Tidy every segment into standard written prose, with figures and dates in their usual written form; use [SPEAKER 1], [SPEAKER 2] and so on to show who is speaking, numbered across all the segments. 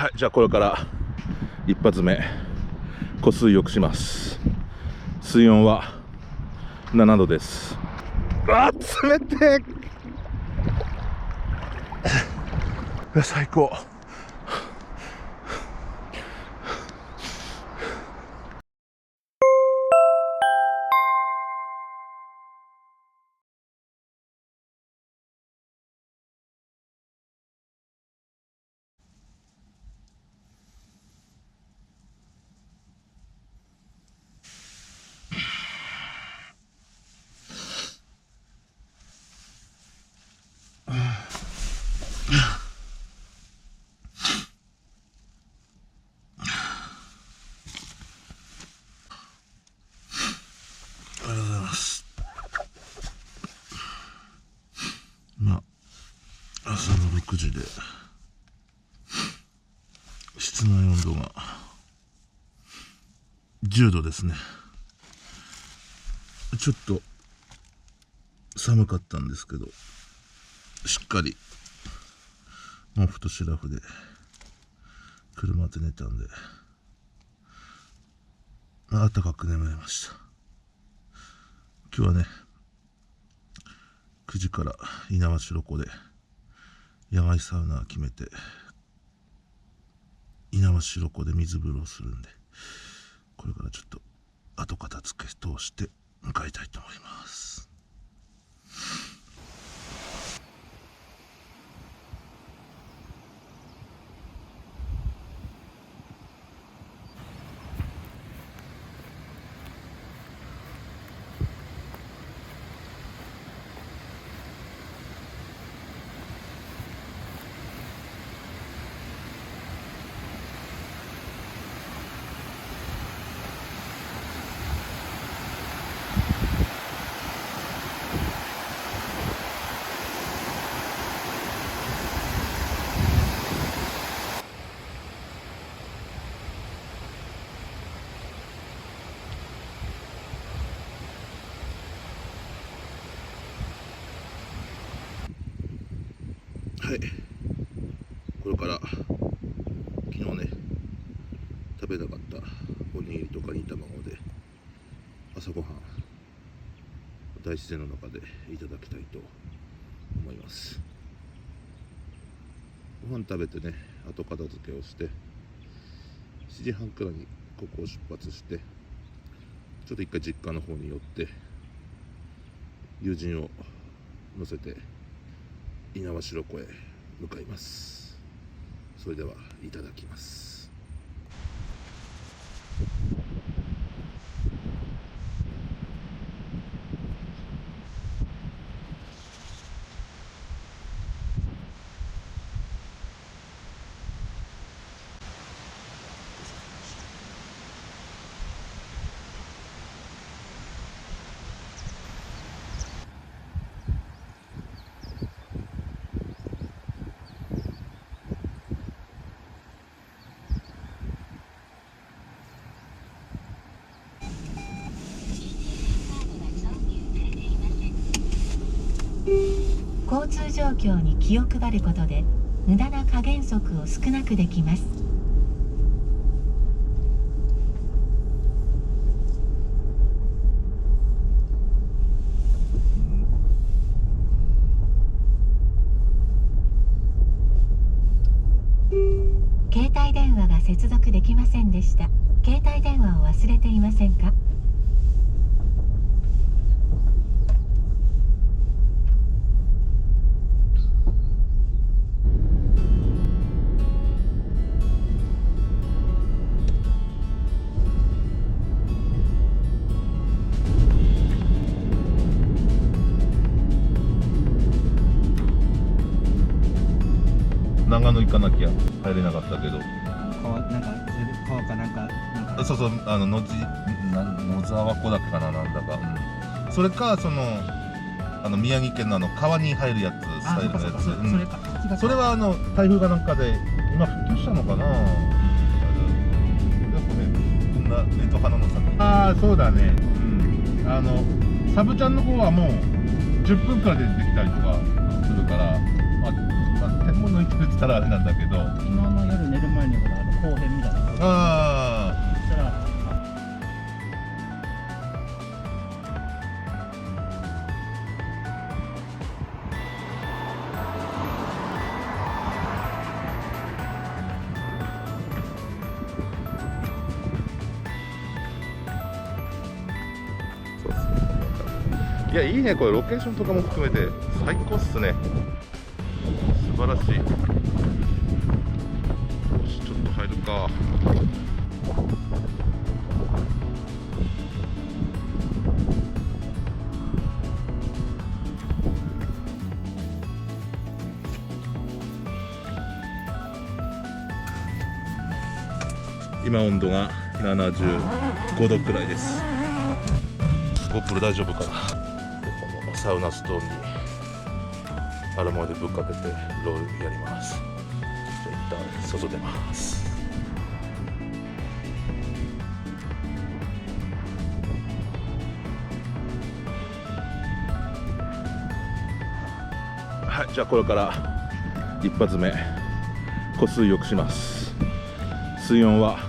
[SPEAKER 1] はい、じゃあこれから一発目湖水浴します。水温は7度です。あー冷てえ最高。ありがとうございます。朝の6時で室内温度が10度ですね。ちょっと寒かったんですけど、しっかり毛布とシュラフで車で寝たんで暖かく眠れました。今日はね9時から猪苗代湖で野外サウナ決めて猪苗代湖で水風呂をするんで、これからちょっと後片付け通して向かいたいと思います。はい、これから昨日ね食べなかったおにぎりとか煮卵で朝ごはん大自然の中でいただきたいと思います。ご飯食べてね後片付けをして7時半くらいにここを出発して、ちょっと一回実家の方に寄って友人を乗せて猪苗代湖へ向かいます。それではいただきます。
[SPEAKER 2] 交通状況に気を配ることで無駄な加減速を少なくできます。携帯電話が接続できませんでした。携帯電話を忘れていませんか？
[SPEAKER 1] 長野行かなきゃ入れなかったけど、
[SPEAKER 3] 川かなんか
[SPEAKER 1] そうそう、野沢湖だっけかな、なんだか、それか宮城県の川に入るやつ、スタイルのやつ、それは台風かなんかで今復旧したのかな。こんなネト花の先、ああそうだね、サブちゃんの方はもう10分くらいで出てきたりとかするから、天文の位置で言ったらあれなんだけど、
[SPEAKER 3] 昨日の夜寝る前に
[SPEAKER 1] あ
[SPEAKER 3] そしたら
[SPEAKER 1] そうっすね。いや、いいね、これロケーションとかも含めて最高っすね。素晴らしい。よし、ちょっと入るか。今温度が75度くらいです。ゴップル大丈夫かな。でこのサウナストーンにアロマオイルぶっかけてロールやります。じゃあ一旦外出ます。はい、じゃあこれから一発目湖水浴します。水温は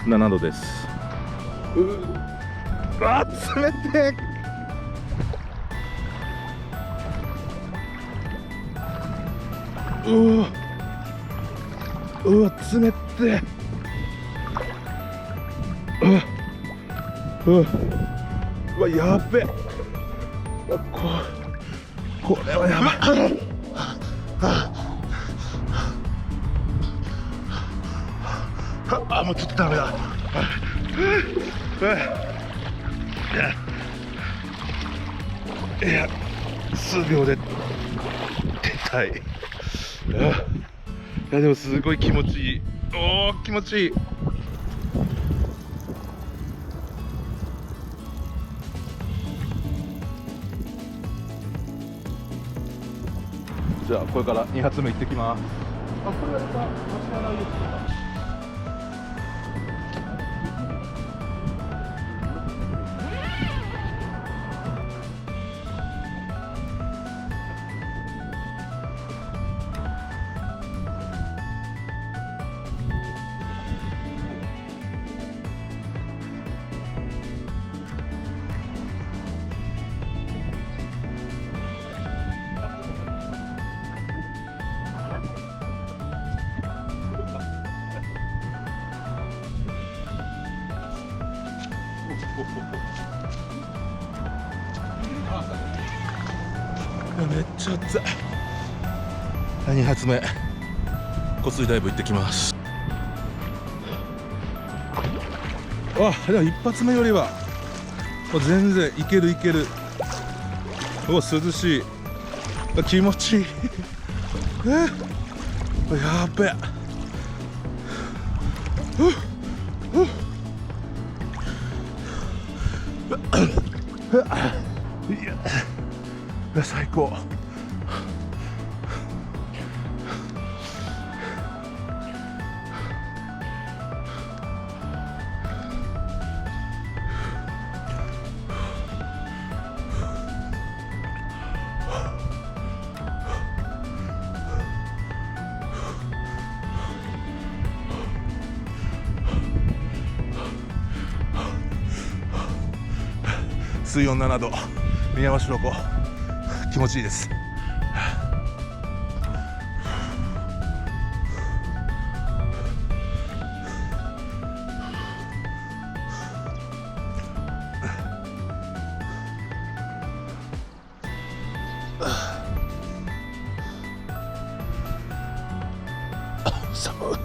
[SPEAKER 1] 7度です。うわ、冷てえ。うわ、冷てえ。うわ、やっべ。これはやばい。あ、もうちょっとダメだ。いや、数秒で出たい。いや、でもすごい気持ちいい。おー、気持ちいい。じゃあこれから2発目行ってきます。あ、これはマシュマロですか。めっちゃ暑い。2発目湖水ダイブ行ってきます。あ、でも一発目よりは全然いけるいける。お、涼しい。気持ちいい。やっべ。いや、最高。水温7度、宮益湖、気持ちいいです。寒い。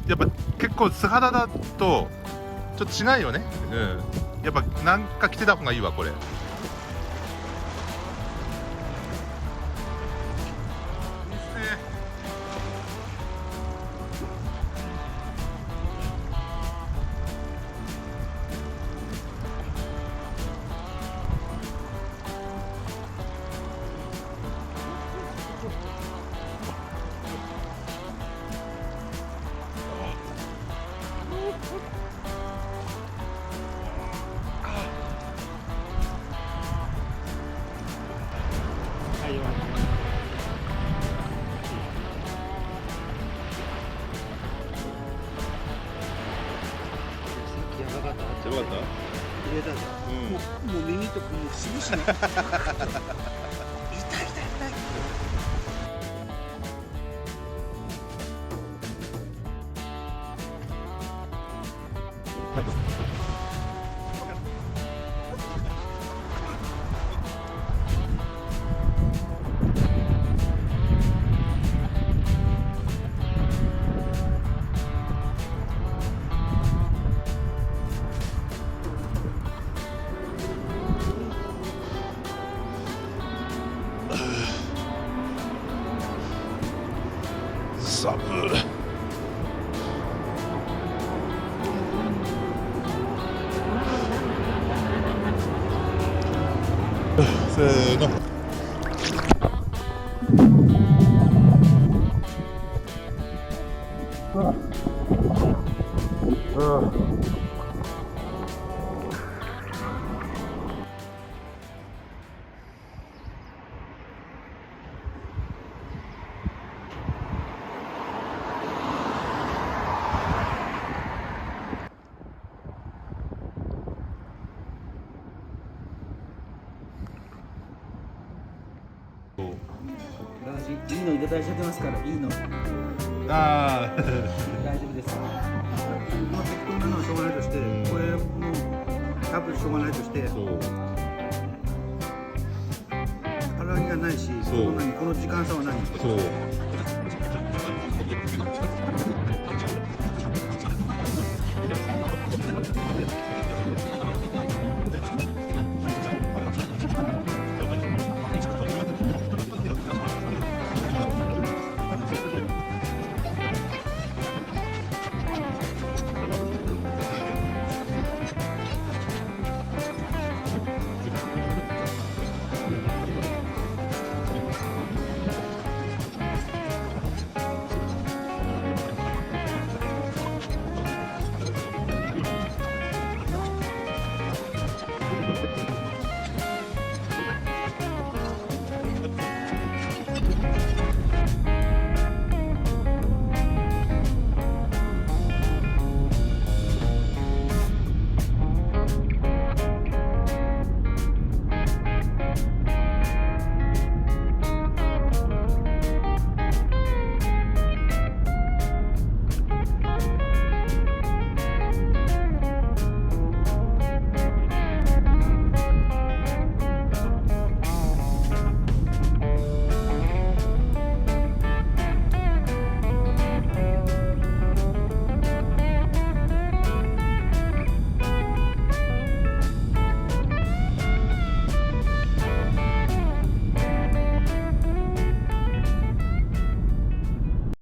[SPEAKER 1] やっぱ結構素肌だとちょっと違うよね。やっぱなんか着てた方がいいわこれ。
[SPEAKER 4] ばかった。
[SPEAKER 1] 狭かった？
[SPEAKER 4] 入れたぞ。もう耳とかもうしぶしな。痛い痛い痛い。
[SPEAKER 1] 寒い。せーの。
[SPEAKER 4] 私、いいのいただいちゃってますから、いいの。
[SPEAKER 1] ああ。
[SPEAKER 4] 大丈夫です。まあ、適当なのはしょうがないとして、これも多分しょうがないとして、
[SPEAKER 1] そう
[SPEAKER 4] 辛みがないし、
[SPEAKER 1] そう
[SPEAKER 4] この時間差は何？
[SPEAKER 1] そう。